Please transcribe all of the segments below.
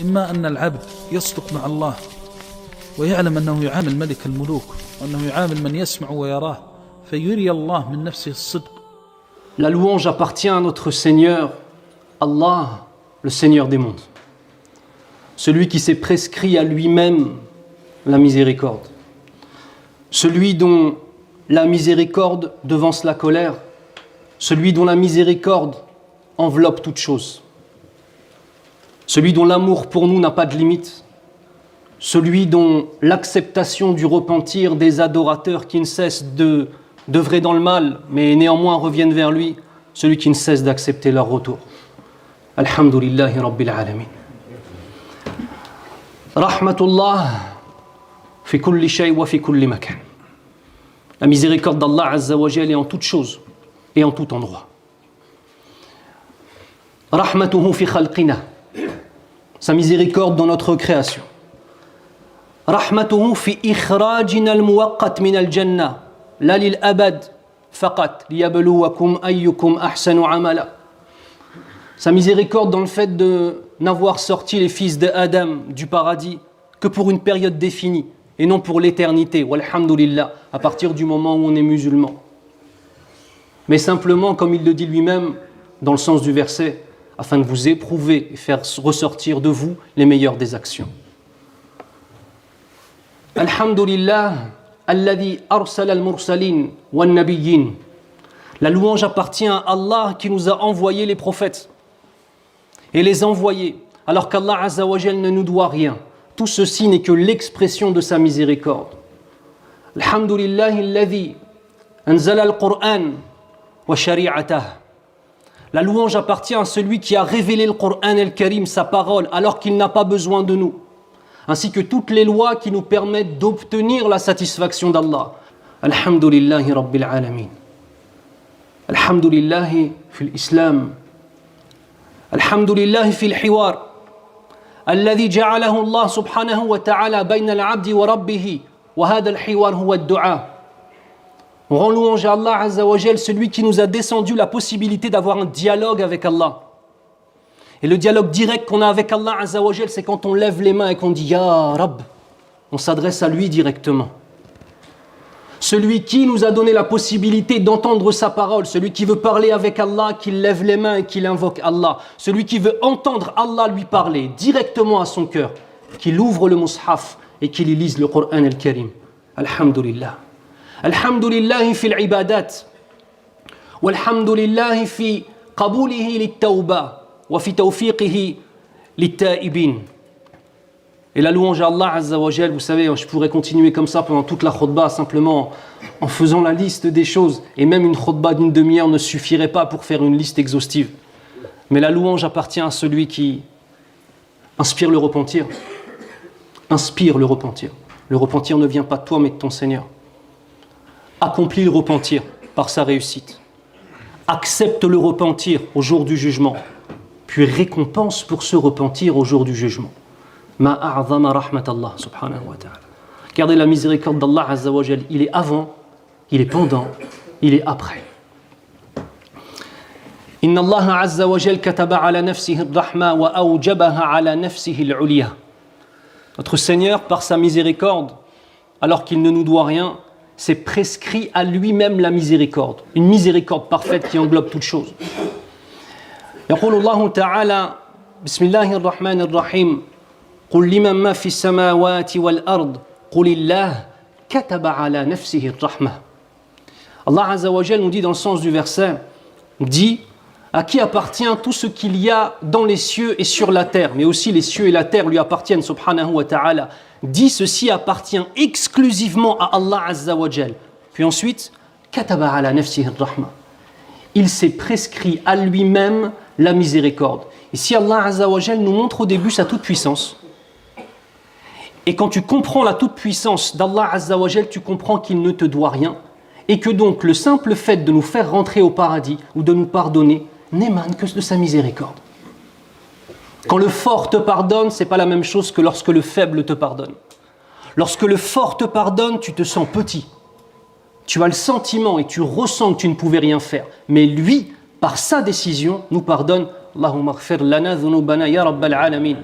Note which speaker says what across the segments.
Speaker 1: إما أن العبد يصدق مع الله ويعلم أنه يعامل ملك الملوك وأنه يعامل من يسمع ويراه فيري الله من نفسه الصدق.
Speaker 2: La louange appartient à notre Seigneur, Allah, le Seigneur des mondes. Celui qui s'est prescrit à lui-même la miséricorde. Celui dont la miséricorde devance la colère. Celui dont la miséricorde enveloppe toute chose. Celui dont l'amour pour nous n'a pas de limite. Celui dont l'acceptation du repentir des adorateurs qui ne cessent d'œuvrer dans le mal, mais néanmoins reviennent vers lui, celui qui ne cesse d'accepter leur retour. Alhamdulillahi Rabbil Alamin. Rahmatullah fi kulli shay wa fi kulli makan. La miséricorde d'Allah Azza wa Jal est en toute chose et en tout endroit. Rahmatuhu fi khalqina. Sa miséricorde dans notre création. Rahmatuhu fi ikhrajina al-muwaqqat min al-jannah. La lil abad faqat liyabluwakum ayyukum ahsanu amala. Sa miséricorde dans le fait de n'avoir sorti les fils d'Adam du paradis que pour une période définie et non pour l'éternité, walhamdulillah, à partir du moment où on est musulman. Mais simplement, comme il le dit lui-même, dans le sens du verset, afin de vous éprouver et faire ressortir de vous les meilleures des actions. Alhamdulillah, alladhi arsala al-mursalin wan-nabiyyin. La louange appartient à Allah qui nous a envoyé les prophètes et les envoyés, alors qu'Allah Azza wa Jal ne nous doit rien. Tout ceci n'est que l'expression de sa miséricorde. Alhamdulillah, alladhi anzala al-Qur'an wa shari'atah. La louange appartient à celui qui a révélé le Coran el-Karim, sa parole, alors qu'il n'a pas besoin de nous, ainsi que toutes les lois qui nous permettent d'obtenir la satisfaction d'Allah. Alhamdulillahi Rabbil Alamin. Alhamdulillahi fil Islam. Alhamdulillahi fil Hiwar. Alladhi ja'alahu Allah subhanahu wa ta'ala bayna al-'abdi wa rabbihi. Wa hadha al-hiwar huwa ad-du'a. On rend louange à Allah Azza wa Jal, celui qui nous a descendu la possibilité d'avoir un dialogue avec Allah. Et le dialogue direct qu'on a avec Allah Azza wa Jal, c'est quand on lève les mains et qu'on dit Ya Rabb. On s'adresse à lui directement. Celui qui nous a donné la possibilité d'entendre sa parole, celui qui veut parler avec Allah, qui lève les mains et qui invoque Allah. Celui qui veut entendre Allah lui parler directement à son cœur, qu'il ouvre le mushaf et qu'il y lise le Coran el-Karim. Alhamdulillah. Alhamdulillahi fil ibadat. Walhamdulillahi fi qabulihi lit-tawba wa fi tawfiqihi lit-ta'ibin. Et la louange à Allah Azza wa Jal, vous savez, je pourrais continuer comme ça pendant toute la khutbah, simplement en faisant la liste des choses. Et même une khutbah d'une demi-heure ne suffirait pas pour faire une liste exhaustive. Mais la louange appartient à celui qui inspire le repentir. Inspire le repentir. Le repentir ne vient pas de toi, mais de ton Seigneur. Accomplis le repentir par sa réussite. Accepte le repentir au jour du jugement. Puis récompense pour ce repentir au jour du jugement. Ma a'zama rahmatallah subhanahu wa ta'ala. Regardez la miséricorde d'Allah Azza wa Jal. Il est avant, il est pendant, il est après. Inna Allah Azza wa Jal kataba ala nafsihi ar-rahma wa awjabaha ala nafsihi al-'ulya. Notre Seigneur, par sa miséricorde, alors qu'il ne nous doit rien, s'est prescrit à lui-même la miséricorde. Une miséricorde parfaite qui englobe toutes choses. يقول الله تعالى بسم الله الرحمن الرحيم قل لمن ما في السماوات والأرض قل الله كتب على نفسه الرحمة. Allah Azza wa Jal nous dit dans le sens du verset, dit à qui appartient tout ce qu'il y a dans les cieux et sur la terre, mais aussi les cieux et la terre lui appartiennent, subhanahu wa ta'ala. Dit ceci appartient exclusivement à Allah Azza wa Jal. Puis ensuite, kataba ala nafsihi ar-rahma. Il s'est prescrit à lui-même la miséricorde. Ici, Allah Azza wa Jal nous montre au début sa toute-puissance. Et quand tu comprends la toute-puissance d'Allah Azza wa Jal, tu comprends qu'il ne te doit rien. Et que donc le simple fait de nous faire rentrer au paradis ou de nous pardonner n'émane que de sa miséricorde. Quand le fort te pardonne, ce n'est pas la même chose que lorsque le faible te pardonne. Lorsque le fort te pardonne, tu te sens petit. Tu as le sentiment et tu ressens que tu ne pouvais rien faire. Mais lui, par sa décision, nous pardonne. Allahumma ghfir lana dhunubana ya rabbal alamin.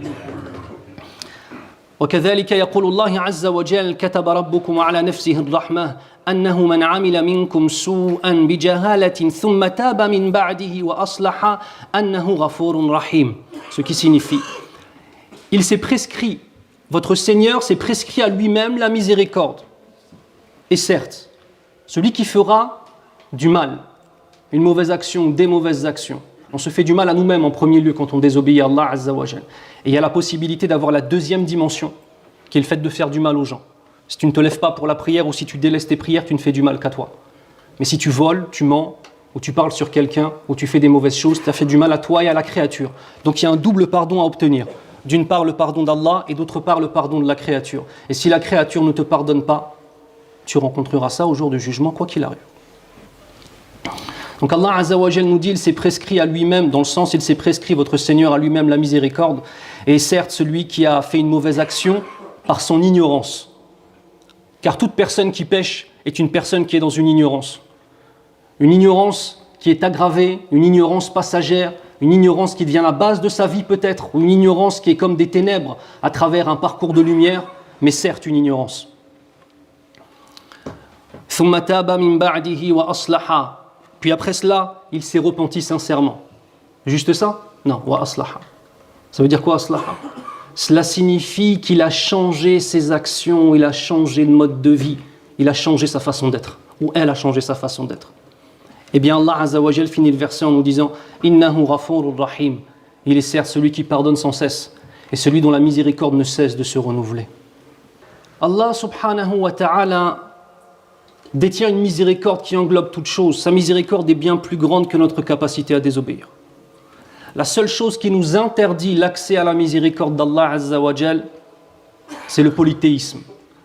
Speaker 2: وكذلك يقول الله عز وجل كتب ربكم على نفسه الرحمة أنه من عمل منكم سوءا بجهالة ثم تاب من بعده وأصلح أنه غفور رحيم. Ce qui signifie, il s'est prescrit, votre Seigneur s'est prescrit à lui-même la miséricorde. Et certes, celui qui fera du mal, une mauvaise action, des mauvaises actions, on se fait du mal à nous-mêmes en premier lieu quand on désobéit à Allah Azza wa Jal. Et il y a la possibilité d'avoir la deuxième dimension, qui est le fait de faire du mal aux gens. Si tu ne te lèves pas pour la prière ou si tu délaisses tes prières, tu ne fais du mal qu'à toi. Mais si tu voles, tu mens, ou tu parles sur quelqu'un, ou tu fais des mauvaises choses, tu as fait du mal à toi et à la créature. Donc il y a un double pardon à obtenir. D'une part le pardon d'Allah et d'autre part le pardon de la créature. Et si la créature ne te pardonne pas, tu rencontreras ça au jour du jugement, quoi qu'il arrive. Donc Allah Azza wa Jal nous dit, il s'est prescrit à lui-même, dans le sens, il s'est prescrit, votre Seigneur, à lui-même la miséricorde. Et certes, celui qui a fait une mauvaise action par son ignorance. Car toute personne qui pêche est une personne qui est dans une ignorance. Une ignorance qui est aggravée, une ignorance passagère, une ignorance qui devient la base de sa vie peut-être, ou une ignorance qui est comme des ténèbres à travers un parcours de lumière, mais certes une ignorance. ثم تاب من بعده وأصلح. Puis après cela, il s'est repenti sincèrement. Juste ça? Non, wa aslaha. Ça veut dire quoi, aslaha? Cela signifie qu'il a changé ses actions, il a changé le mode de vie, il a changé sa façon d'être, ou elle a changé sa façon d'être. Eh bien, Allah Azza wa Jal finit le verset en nous disant Innahu ghafurur rahim. Il est certes celui qui pardonne sans cesse, et celui dont la miséricorde ne cesse de se renouveler. Allah subhanahu wa ta'ala détient une miséricorde qui englobe toutes choses. Sa miséricorde est bien plus grande que notre capacité à désobéir. La seule chose qui nous interdit l'accès à la miséricorde d'Allah Azza wa Jal, c'est le polythéisme.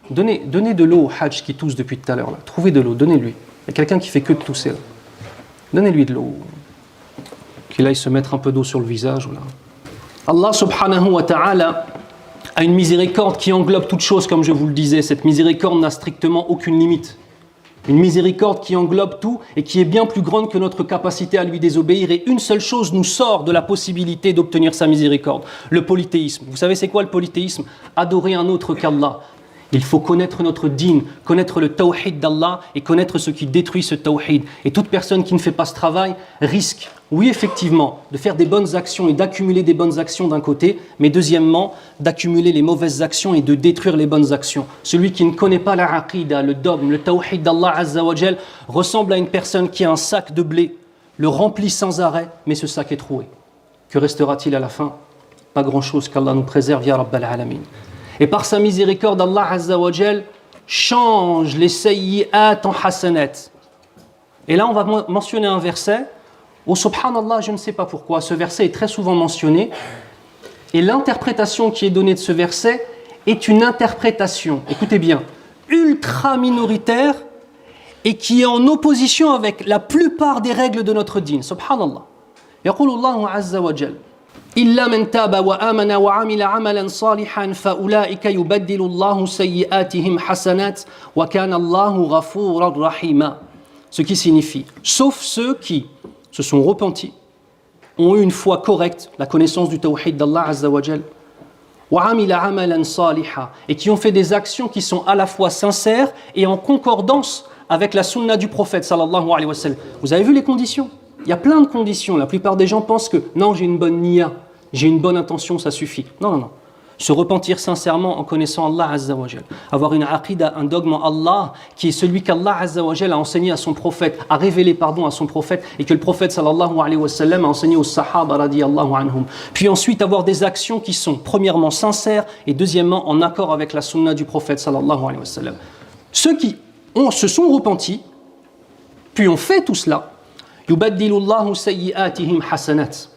Speaker 2: Donnez de l'eau au Hajj qui tousse depuis tout à l'heure. Là. Trouvez de l'eau, donnez-lui. Il y a quelqu'un qui fait que de tousser. Là. Donnez-lui de l'eau. Qu'il aille se mettre un peu d'eau sur le visage. Là. Allah subhanahu wa ta'ala a une miséricorde qui englobe toutes choses, comme je vous le disais. Cette miséricorde n'a strictement aucune limite. Une miséricorde qui englobe tout et qui est bien plus grande que notre capacité à lui désobéir. Et une seule chose nous sort de la possibilité d'obtenir sa miséricorde, le polythéisme. Vous savez c'est quoi le polythéisme? Adorer un autre qu'Allah. Il faut connaître notre dîn, connaître le tawhid d'Allah et connaître ce qui détruit ce tawhid. Et toute personne qui ne fait pas ce travail risque, oui effectivement, de faire des bonnes actions et d'accumuler des bonnes actions d'un côté, mais deuxièmement, d'accumuler les mauvaises actions et de détruire les bonnes actions. Celui qui ne connaît pas la aqida, le dogme, le tawhid d'Allah Azza wa Jal, ressemble à une personne qui a un sac de blé, le remplit sans arrêt, mais ce sac est troué. Que restera-t-il à la fin? Pas grand-chose, qu'Allah nous préserve, ya Rabbal Alamin. Et par sa miséricorde, Allah Azza wa Jal change les sayyi'at en hasanat. Et là, on va mentionner un verset où, subhanallah, je ne sais pas pourquoi, ce verset est très souvent mentionné. Et l'interprétation qui est donnée de ce verset est une interprétation, écoutez bien, ultra minoritaire et qui est en opposition avec la plupart des règles de notre dîn. Subhanallah. يقول الله عز وجل إلا من تاب وآمن وعمل عملا صالحا فأولئك يبدل الله سيئاتهم حسنات وكان الله غفورا رحيما. Ce qui signifie, sauf ceux qui se sont repentis, ont eu une foi correcte, la connaissance du tawhid d'Allah Azza wa Jal, وعمل عملا صالحا, et qui ont fait des actions qui sont à la fois sincères et en concordance avec la sunna du prophète sallallahu alayhi wa sallam. Vous avez vu les conditions? Il y a plein de conditions. La plupart des gens pensent que non, j'ai une bonne niya, j'ai une bonne intention, ça suffit. Non, non, non. Se repentir sincèrement en connaissant Allah Azza wa Jal. Avoir une aqida, un dogme en Allah qui est celui qu'Allah Azza wa Jal a enseigné à son prophète, a révélé à son prophète et que le prophète sallallahu alayhi wa sallam a enseigné aux sahaba radiyallahu anhum. Puis ensuite avoir des actions qui sont premièrement sincères et deuxièmement en accord avec la sunna du prophète sallallahu alayhi wa sallam. Ceux qui se sont repentis, puis ont fait tout cela, yubaddilullahu sayyi'atihim hasanat.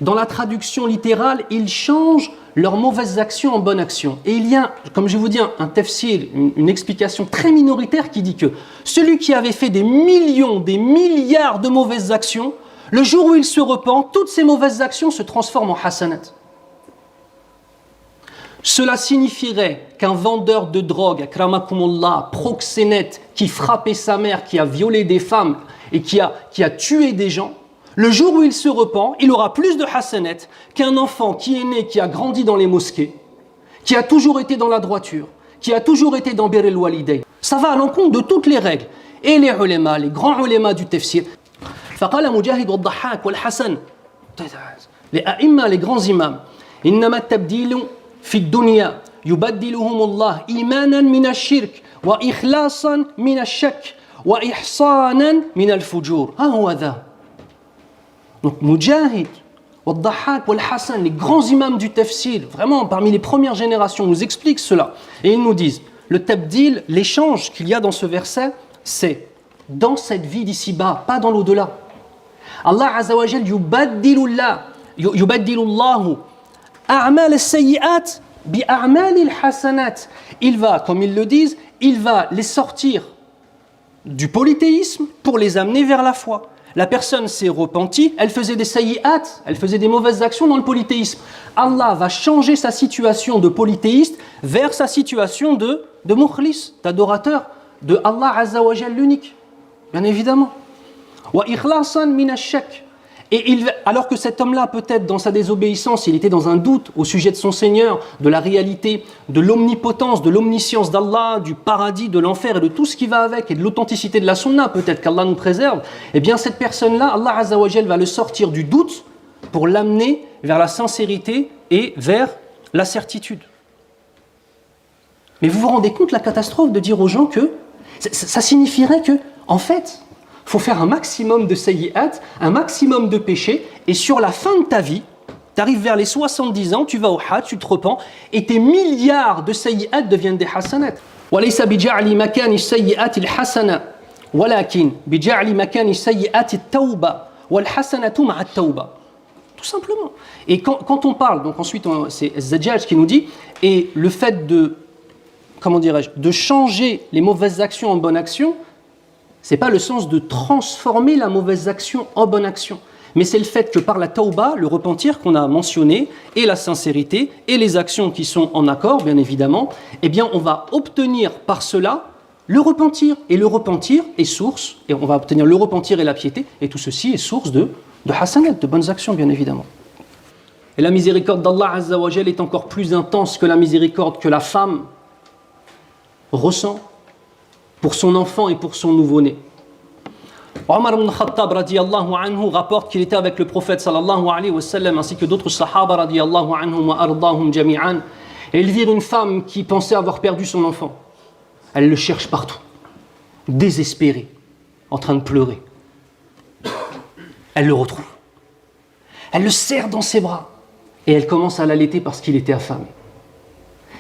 Speaker 2: Dans la traduction littérale, ils changent leurs mauvaises actions en bonnes actions. Et il y a, comme je vous dis, un tafsir, une explication très minoritaire qui dit que celui qui avait fait des millions, des milliards de mauvaises actions, le jour où il se repent, toutes ces mauvaises actions se transforment en hasanat. Cela signifierait qu'un vendeur de drogue, akramakumullah, proxénète, qui frappait sa mère, qui a violé des femmes et qui a tué des gens, le jour où il se repent, il aura plus de hasanat qu'un enfant qui est né, qui a grandi dans les mosquées, qui a toujours été dans la droiture, qui a toujours été dans Bir al-Walidayn. Ça va à l'encontre de toutes les règles. Et les ulama, les grands ulama du tafsir. فقال مجاهد والضحاك والحسن les أئمة, les grands imams إنما التبديل في الدنيا يبدلهم الله إيمانا من الشرك وإخلاصا من الشك وإحصانا من الفجور ها هو ذا. Donc Mujahid, Wad-Dahhak, Wal-Hassan, les grands imams du tafsir, vraiment parmi les premières générations, nous expliquent cela. Et ils nous disent, le tabdil, l'échange qu'il y a dans ce verset, c'est dans cette vie d'ici-bas, pas dans l'au-delà. Allah Azza wa Jal yubaddilullahu a'mal as-sayyi'at bi a'mal al-hasanat. Il va, comme ils le disent, il va les sortir du polythéisme pour les amener vers la foi. La personne s'est repentie, elle faisait des sayyi'at, elle faisait des mauvaises actions dans le polythéisme. Allah va changer sa situation de polythéiste vers sa situation de mukhlis, d'adorateur de Allah Azza wa Jal l'unique, bien évidemment. Wa ikhlasan min ash-shak. Et alors que cet homme-là, peut-être dans sa désobéissance, il était dans un doute au sujet de son Seigneur, de la réalité, de l'omnipotence, de l'omniscience d'Allah, du paradis, de l'enfer et de tout ce qui va avec, et de l'authenticité de la sunna, peut-être qu'Allah nous préserve, eh bien cette personne-là, Allah Azza wa Jal va le sortir du doute pour l'amener vers la sincérité et vers la certitude. Mais vous vous rendez compte la catastrophe de dire aux gens que ça signifierait que, en fait, il faut faire un maximum de sayyi'at, un maximum de péchés, et sur la fin de ta vie, tu arrives vers les 70 ans, tu vas au hajj, tu te repens, et tes milliards de sayyi'at deviennent des hasanat. وَلَيْسَ بِجَعْلِ مَكَانِ السَّيِّئَاتِ الْحَسَنَةِ وَلَكِنْ بِجَعْلِ مَكَانِ السَّيِّئَاتِ التَّوْبَةِ وَالْحَسَنَةُ مَعَ التَّوْبَةِ. Tout simplement. Et quand on parle, donc ensuite c'est Az-Zajjaj qui nous dit, et le fait de, comment dirais-je, de changer les mauvaises actions en bonnes actions, c'est pas le sens de transformer la mauvaise action en bonne action, mais c'est le fait que par la tauba, le repentir qu'on a mentionné, et la sincérité, et les actions qui sont en accord, bien évidemment, eh bien on va obtenir par cela le repentir, et le repentir est source, et on va obtenir le repentir et la piété, et tout ceci est source de hasanat, de bonnes actions, bien évidemment. Et la miséricorde d'Allah Azza wa Jal est encore plus intense que la miséricorde que la femme ressent pour son enfant et pour son nouveau-né. Omar ibn Khattab radiyallahu anhu rapporte qu'il était avec le prophète sallallahu alayhi wa sallam ainsi que d'autres sahaba radiyallahu anhum wa ardahum jami'an, et ils virent une femme qui pensait avoir perdu son enfant. Elle le cherche partout, désespérée, en train de pleurer. Elle le retrouve. Elle le serre dans ses bras et elle commence à l'allaiter parce qu'il était affamé.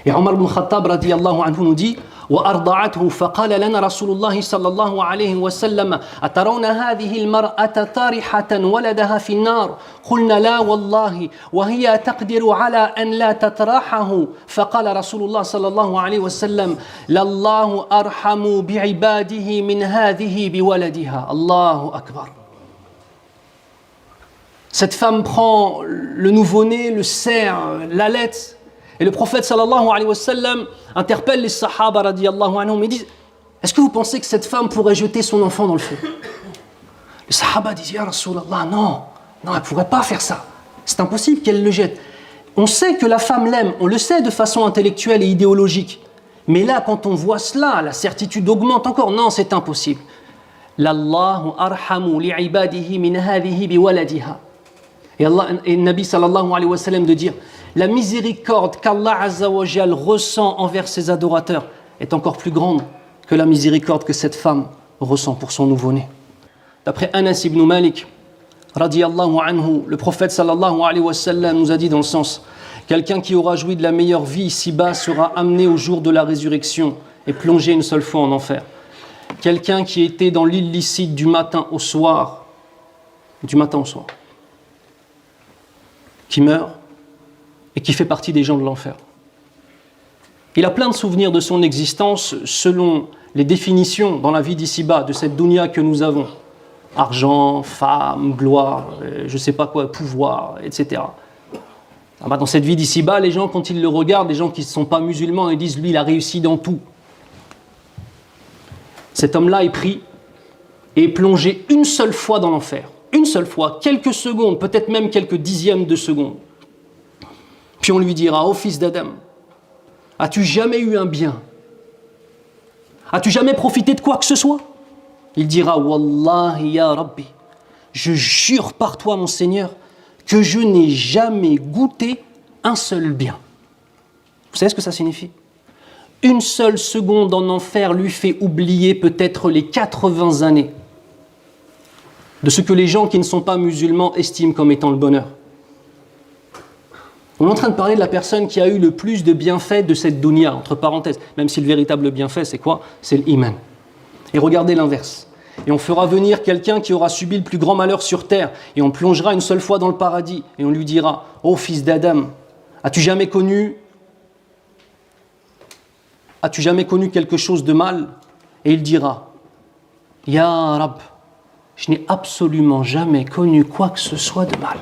Speaker 2: Et Omar ibn Khattab radiyallahu anhu nous dit: وأرضعته فقال لنا رسول الله صلى الله عليه وسلم أترون هذه المرأة طارحة ولدها في النار قلنا لا والله وهي تقدر على أن لا تطرحه فقال رسول الله صلى الله عليه وسلم لله أرحم بعباده من هذه بولدها الله أكبر. Cette femme prend le nouveau-né, le serre, l'allaite. Et le prophète sallallahu alayhi wa sallam interpelle les sahaba radiyallahu anhum et dit: est-ce que vous pensez que cette femme pourrait jeter son enfant dans le feu? Les sahaba disent: ya Rasulallah, non, elle ne pourrait pas faire ça. C'est impossible qu'elle le jette. On sait que la femme l'aime, on le sait de façon intellectuelle et idéologique. Mais là, quand on voit cela, la certitude augmente encore. Non, c'est impossible. L'Allahu arhamu li'ibadihi min hadhihi biwaladiha. Et Allah et Nabi sallallahu alayhi wa sallam de dire: la miséricorde qu'Allah Azza wa Jal ressent envers ses adorateurs est encore plus grande que la miséricorde que cette femme ressent pour son nouveau-né. D'après Anas ibn Malik, radiyallahu anhu, le prophète sallallahu alayhi wa sallam nous a dit dans le sens: quelqu'un qui aura joui de la meilleure vie ici-bas sera amené au jour de la résurrection et plongé une seule fois en enfer. Quelqu'un qui était dans l'illicite du matin au soir, qui meurt et qui fait partie des gens de l'enfer. Il a plein de souvenirs de son existence selon les définitions dans la vie d'ici-bas, de cette dunya que nous avons. Argent, femme, gloire, je ne sais pas quoi, pouvoir, etc. Dans cette vie d'ici-bas, les gens, quand ils le regardent, les gens qui ne sont pas musulmans, ils disent: lui, il a réussi dans tout. Cet homme-là est pris et est plongé une seule fois dans l'enfer. Une seule fois, quelques secondes, peut-être même quelques dixièmes de seconde. Puis on lui dira: ô fils d'Adam, As-tu jamais eu un bien? As-tu jamais profité de quoi que ce soit? Il dira, Wallahi ya Rabbi, je jure par toi mon Seigneur que je n'ai jamais goûté un seul bien. Vous savez ce que ça signifie? Une seule seconde en enfer lui fait oublier peut-être les 80 années de ce que les gens qui ne sont pas musulmans estiment comme étant le bonheur. On est en train de parler de la personne qui a eu le plus de bienfaits de cette dunya, entre parenthèses, même si le véritable bienfait, c'est quoi? C'est l'iman. Et regardez l'inverse. Et on fera venir quelqu'un qui aura subi le plus grand malheur sur terre, et on plongera une seule fois dans le paradis, et on lui dira, « Oh fils d'Adam, as-tu jamais connu quelque chose de mal ?» Et il dira, « Ya Rab, je n'ai absolument jamais connu quoi que ce soit de mal. »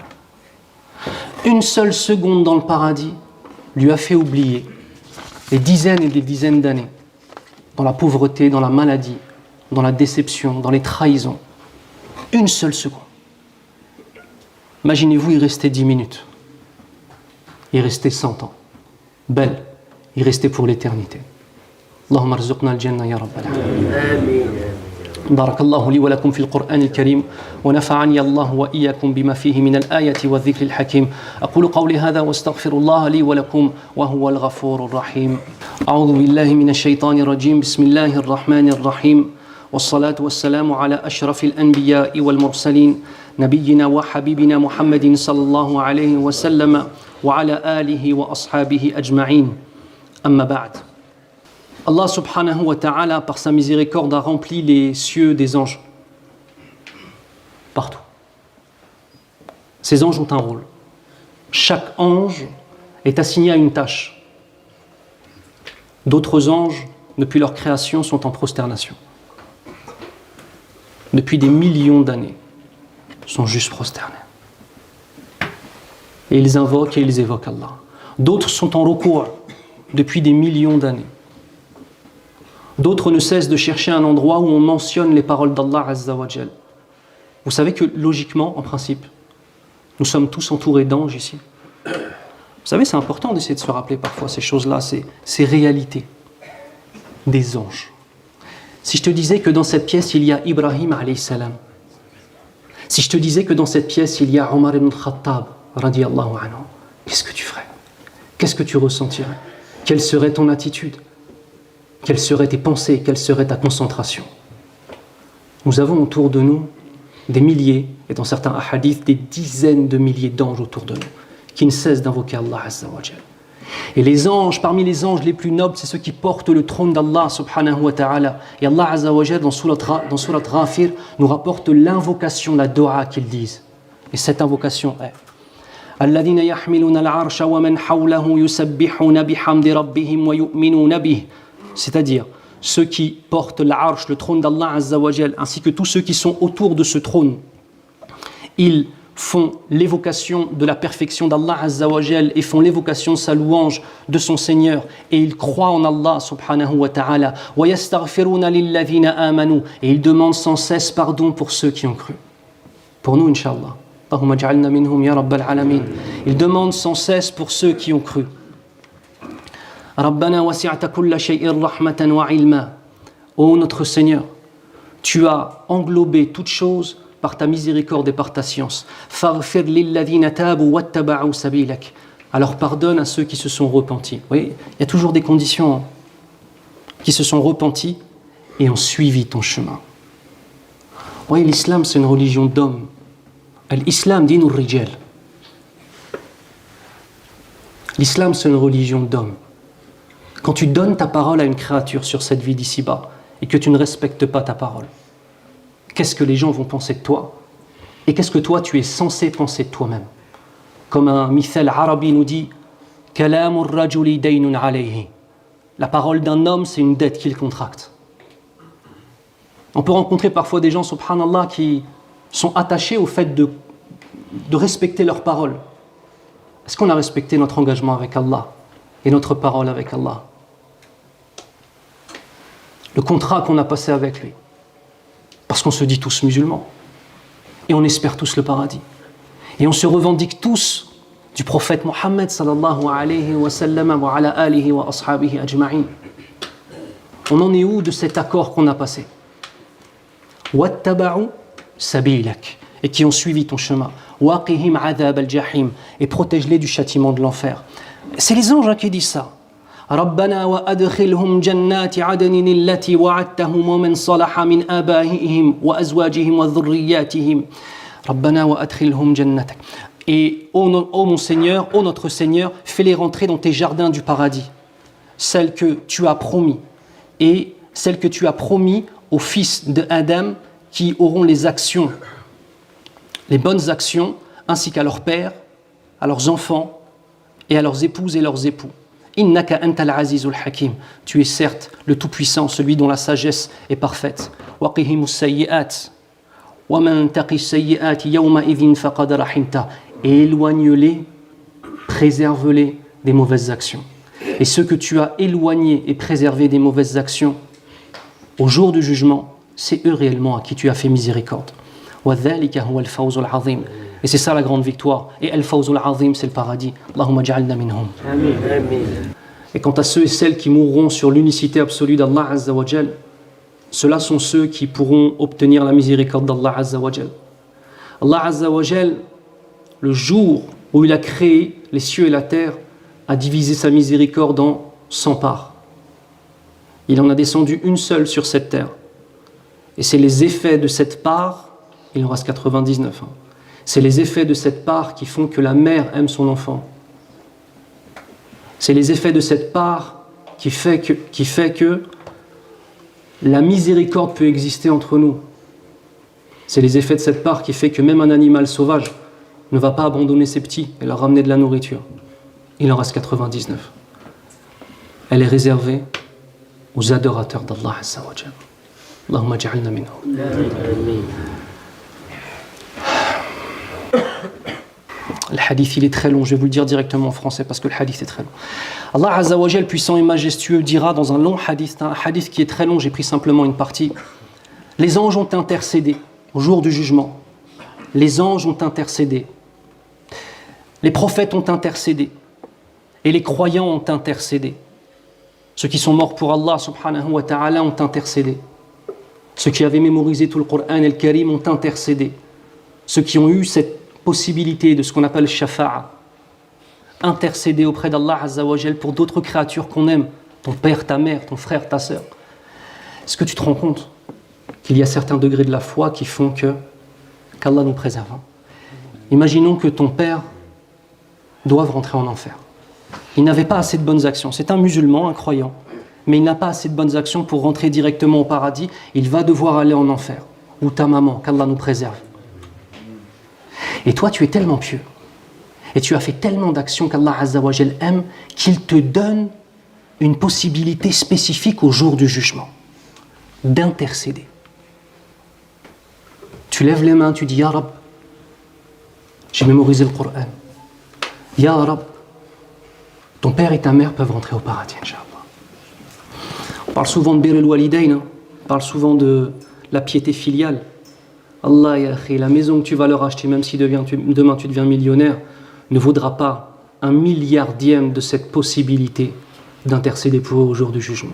Speaker 2: Une seule seconde dans le paradis lui a fait oublier des dizaines et des dizaines d'années dans la pauvreté, dans la maladie, dans la déception, dans les trahisons. Une seule seconde. Imaginez-vous, il restait 10 minutes. Il restait 100 ans. Belle, il restait pour l'éternité. Allahumma arzuqna al-jannah ya rabbal alamin. بارك الله لي ولكم في القرآن الكريم ونفعني الله وإياكم بما فيه من الآية والذكر الحكيم أقول قولي هذا واستغفر الله لي ولكم وهو الغفور الرحيم أعوذ بالله من الشيطان الرجيم بسم الله الرحمن الرحيم والصلاة والسلام على أشرف الأنبياء والمرسلين نبينا وحبيبنا محمد صلى الله عليه وسلم وعلى آله وأصحابه أجمعين أما بعد. Allah subhanahu wa ta'ala, par sa miséricorde, a rempli les cieux des anges. Partout. Ces anges ont un rôle. Chaque ange est assigné à une tâche. D'autres anges, depuis leur création, sont en prosternation. Depuis des millions d'années, sont juste prosternés. Et ils invoquent et ils évoquent Allah. D'autres sont en recours depuis des millions d'années. D'autres ne cessent de chercher un endroit où on mentionne les paroles d'Allah Azza wa Jal. Vous savez que logiquement, en principe, nous sommes tous entourés d'anges ici. Vous savez, c'est important d'essayer de se rappeler parfois ces choses-là, ces réalités des anges. Si je te disais que dans cette pièce, il y a Ibrahim alayhi salam, si je te disais que dans cette pièce, il y a Omar ibn Khattab, radiyallahu anhu, qu'est-ce que tu ferais? Qu'est-ce que tu ressentirais? Quelle serait ton attitude? Quelles seraient tes pensées? Quelle serait ta concentration? Nous avons autour de nous des milliers, et dans certains hadiths, des dizaines de milliers d'anges autour de nous, qui ne cessent d'invoquer Allah Azza wa Jal. Et les anges, parmi les anges les plus nobles, c'est ceux qui portent le trône d'Allah subhanahu wa ta'ala. Et Allah Azza wa Jal, dans Surat Ghafir, nous rapporte l'invocation, la dua qu'ils disent. Et cette invocation est الذين يحملون العرش ومن حوله يسبحون بحمد ربهم ويؤمنون به. C'est-à-dire ceux qui portent l'arche, le trône d'Allah Azza wa Jal, ainsi que tous ceux qui sont autour de ce trône. Ils font l'évocation de la perfection d'Allah Azza wa Jal et font l'évocation de sa louange, de son Seigneur, et ils croient en Allah subhanahu wa ta'ala. وَيَسْتَغْفِرُونَ لِلَّذِينَ آمَنُوا. Et ils demandent sans cesse pardon pour ceux qui ont cru. Pour nous, Inch'Allah. Allahumma ja'alna minhum ya rabbal alamin. Ils demandent sans cesse pour ceux qui ont cru. Rabbana wasi'ta kulla shay'in rahmatan wa ilma. Ô notre Seigneur, tu as englobé toutes choses par ta miséricorde et par ta science. Faghfir lilladhina tabu wattaba'u sabilak. Alors pardonne à ceux qui se sont repentis. Oui, il y a toujours des conditions qui se sont repentis et ont suivi ton chemin. Oui, l'islam c'est une religion d'hommes. L'islam dinur rijal. L'islam c'est une religion d'hommes. Quand tu donnes ta parole à une créature sur cette vie d'ici-bas et que tu ne respectes pas ta parole, qu'est-ce que les gens vont penser de toi? Et qu'est-ce que toi tu es censé penser de toi-même? Comme un mithal arabi nous dit, Kalamur rajuli daynun alayhi. La parole d'un homme, c'est une dette qu'il contracte. On peut rencontrer parfois des gens, subhanallah, qui sont attachés au fait de respecter leur parole. Est-ce qu'on a respecté notre engagement avec Allah et notre parole avec Allah? Le contrat qu'on a passé avec lui. Parce qu'on se dit tous musulmans. Et on espère tous le paradis. Et on se revendique tous du prophète Mohammed sallallahu alayhi wa sallam wa ala alihi wa ashabihi ajma'in. On en est où de cet accord qu'on a passé? Wattaba'u sabilak, et qui ont suivi ton chemin. Waqihim adhab al-jahim, et protège-les du châtiment de l'enfer. C'est les anges qui disent ça. ربنا وأدخلهم جنات عدن التي وعدتهم ومن صلح من آبائهم وأزواجهم وذرياتهم ربنا وأدخلهم جنتك. Et ô mon Seigneur, ô notre Seigneur, fais-les rentrer dans tes jardins du paradis, celles que tu as promis, et celles que tu as promis aux fils de Adam qui auront les actions, les bonnes actions, ainsi qu'à leurs pères, à leurs enfants, et à leurs épouses et leurs époux. Innaka antal azizul hakim. Tu es certes le tout-puissant, celui dont la sagesse est parfaite. Waqihimus sayyi'at. Wa man taqi sayyi'at yawma idhin faqad rahimta. Et éloigne-les, préserve-les des mauvaises actions. Et ceux que tu as éloignés et préservés des mauvaises actions, au jour du jugement, c'est eux réellement à qui tu as fait miséricorde. Wa dhalika huwa al-fawzul azim. Et c'est ça la grande victoire. Et al-fawzul azim, c'est le paradis. Allahumma ja'alna minhum. Amin. Et quant à ceux et celles qui mourront sur l'unicité absolue d'Allah Azza wa Jal, ceux-là sont ceux qui pourront obtenir la miséricorde d'Allah Azza wa Jal. Allah Azza wa Jal, le jour où il a créé les cieux et la terre, a divisé sa miséricorde en 100 parts. Il en a descendu une seule sur cette terre. Et c'est les effets de cette part, il en reste 99. C'est les effets de cette part qui font que la mère aime son enfant. C'est les effets de cette part qui fait que la miséricorde peut exister entre nous. C'est les effets de cette part qui fait que même un animal sauvage ne va pas abandonner ses petits et leur ramener de la nourriture. Il en reste 99. Elle est réservée aux adorateurs d'Allah Azza wa Jal. Allahumma ja'alna minhum. Le hadith, il est très long, je vais vous le dire directement en français parce que le hadith est très long. Allah Azza wa Jal, puissant et majestueux, dira dans un long hadith, un hadith qui est très long, j'ai pris simplement une partie. Les anges ont intercédé au jour du jugement. Les anges ont intercédé. Les prophètes ont intercédé. Et les croyants ont intercédé. Ceux qui sont morts pour Allah subhanahu wa ta'ala ont intercédé. Ceux qui avaient mémorisé tout le Coran et le Karim ont intercédé. Ceux qui ont eu cette possibilité de ce qu'on appelle shafa'a, intercéder auprès d'Allah Azza wa Jal pour d'autres créatures qu'on aime, ton père, ta mère, ton frère, ta sœur. Est-ce que tu te rends compte qu'il y a certains degrés de la foi qui font qu'Allah nous préserve? Imaginons que ton père doive rentrer en enfer. Il n'avait pas assez de bonnes actions. C'est un musulman, un croyant, mais il n'a pas assez de bonnes actions pour rentrer directement au paradis. Il va devoir aller en enfer. Ou ta maman, qu'Allah nous préserve. Et toi, tu es tellement pieux, et tu as fait tellement d'actions qu'Allah Azza wa Jal aime, qu'il te donne une possibilité spécifique au jour du jugement, d'intercéder. Tu lèves les mains, tu dis « Ya Rab, j'ai mémorisé le Coran. Ya Rab, ton père et ta mère peuvent rentrer au paradis, Inch'Allah. » On parle souvent de Bir al-Walidayn, on parle souvent de la piété filiale. Allah, ya akhi, la maison que tu vas leur acheter, même si demain tu deviens millionnaire, ne vaudra pas un milliardième de cette possibilité d'intercéder pour eux au jour du jugement.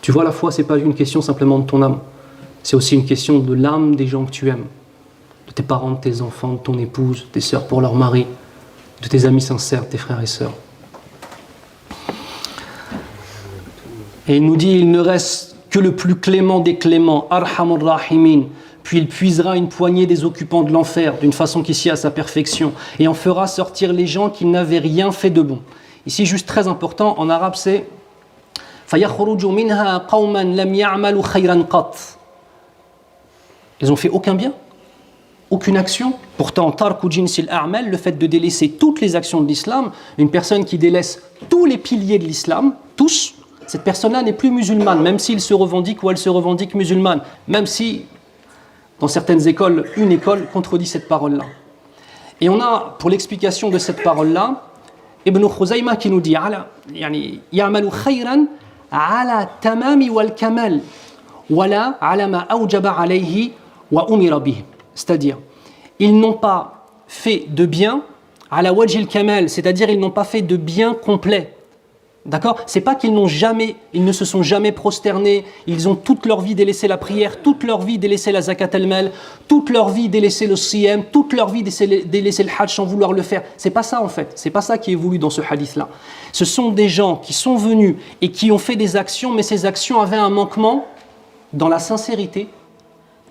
Speaker 2: Tu vois, la foi, ce n'est pas une question simplement de ton âme, c'est aussi une question de l'âme des gens que tu aimes, de tes parents, de tes enfants, de ton épouse, de tes sœurs pour leur mari, de tes amis sincères, tes frères et sœurs. Et il nous dit, il ne reste que le plus clément des cléments, Arhamur Rahimin. Puis il puisera une poignée des occupants de l'enfer d'une façon qui sied à sa perfection et en fera sortir les gens qui n'avaient rien fait de bon. Ici, juste très important, en arabe, c'est فَيَخْرُجُ مِنْهَا قَوْمًا لَمْ يَعْمَلُوا خَيْرًا قَطْ. Ils n'ont fait aucun bien, aucune action. Pourtant, tarku jinsil a'mal, le fait de délaisser toutes les actions de l'islam, une personne qui délaisse tous les piliers de l'islam, tous, cette personne-là n'est plus musulmane, même s'il se revendique ou elle se revendique musulmane, même si dans certaines écoles, une école contredit cette parole-là. Et on a, pour l'explication de cette parole-là, Ibn Khuzayma qui nous dit يَعْمَلُ خَيْرًا عَلَى تَمَامِ وَالْكَمَالِ وَلَا عَلَى مَا أَوْجَبَ عَلَيْهِ وَأُمِرَ بِهِ. C'est-à-dire, ils n'ont pas fait de bien ala wajh al-kamal, c'est-à-dire ils n'ont pas fait de bien complet. D'accord? C'est pas qu'ils ne se sont jamais prosternés, ils ont toute leur vie délaissé la prière, toute leur vie délaissé la zakat al-mal, toute leur vie délaissé le siyam, toute leur vie délaissé le hajj sans vouloir le faire. C'est pas ça en fait, c'est pas ça qui est voulu dans ce hadith-là. Ce sont des gens qui sont venus et qui ont fait des actions, mais ces actions avaient un manquement dans la sincérité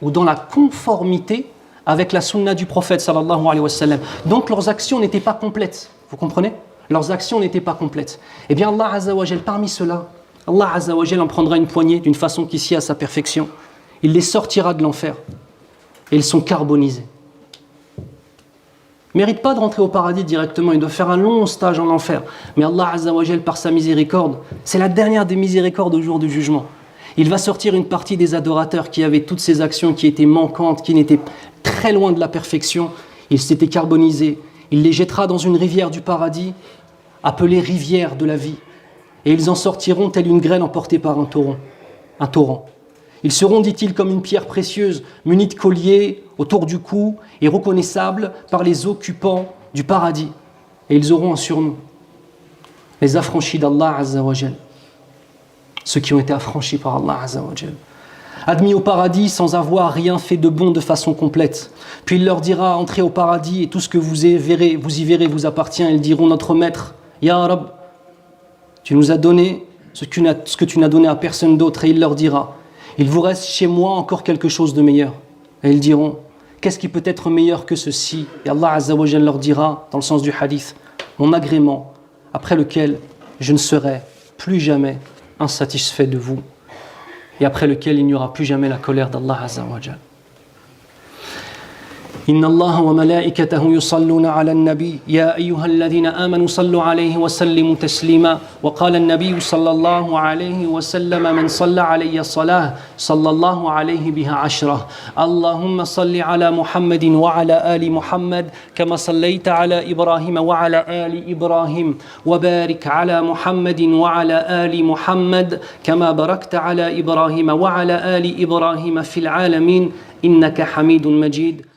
Speaker 2: ou dans la conformité avec la sunna du prophète sallallahu alayhi wa sallam. Donc leurs actions n'étaient pas complètes, vous comprenez? Leurs actions n'étaient pas complètes. Eh bien Allah Azza wa Jal, parmi ceux-là, Allah Azza wa Jal en prendra une poignée d'une façon qui s'y a à sa perfection. Il les sortira de l'enfer. Et ils sont carbonisés. Ils ne méritent pas de rentrer au paradis directement, ils doivent faire un long stage en enfer. Mais Allah Azza wa Jal, par sa miséricorde, c'est la dernière des miséricordes au jour du jugement. Il va sortir une partie des adorateurs qui avaient toutes ces actions qui étaient manquantes, qui n'étaient très loin de la perfection. Ils s'étaient carbonisés. Il les jettera dans une rivière du paradis, appelée rivière de la vie. Et ils en sortiront telle une graine emportée par un torrent. Ils seront, dit-il, comme une pierre précieuse, munis de colliers autour du cou et reconnaissables par les occupants du paradis. Et ils auront un surnom. Les affranchis d'Allah Azza wa Jal. Ceux qui ont été affranchis par Allah Azza wa Jal. Admis au paradis sans avoir rien fait de bon de façon complète. Puis il leur dira, entrez au paradis et tout ce que vous y verrez vous appartient. Ils diront, notre maître, Ya Rab, tu nous as donné ce que tu n'as donné à personne d'autre. Et il leur dira, il vous reste chez moi encore quelque chose de meilleur. Et ils diront, qu'est-ce qui peut être meilleur que ceci? Et Allah Azza wa Jal leur dira, dans le sens du hadith, mon agrément, après lequel je ne serai plus jamais insatisfait de vous. Et après lequel il n'y aura plus jamais la colère d'Allah Azza wa Jal. إن الله وملائكته يصلون على النبي يا أيها الذين آمنوا صلوا عليه وسلموا تسليما وقال النبي صلى الله عليه وسلم من صلى علي الصلاة صلى الله عليه بها عشرة اللهم صل على محمد وعلى آل محمد كما صليت على إبراهيم وعلى آل إبراهيم وبارك على محمد وعلى آل محمد كما باركت على إبراهيم وعلى آل إبراهيم في العالمين إنك حميد مجيد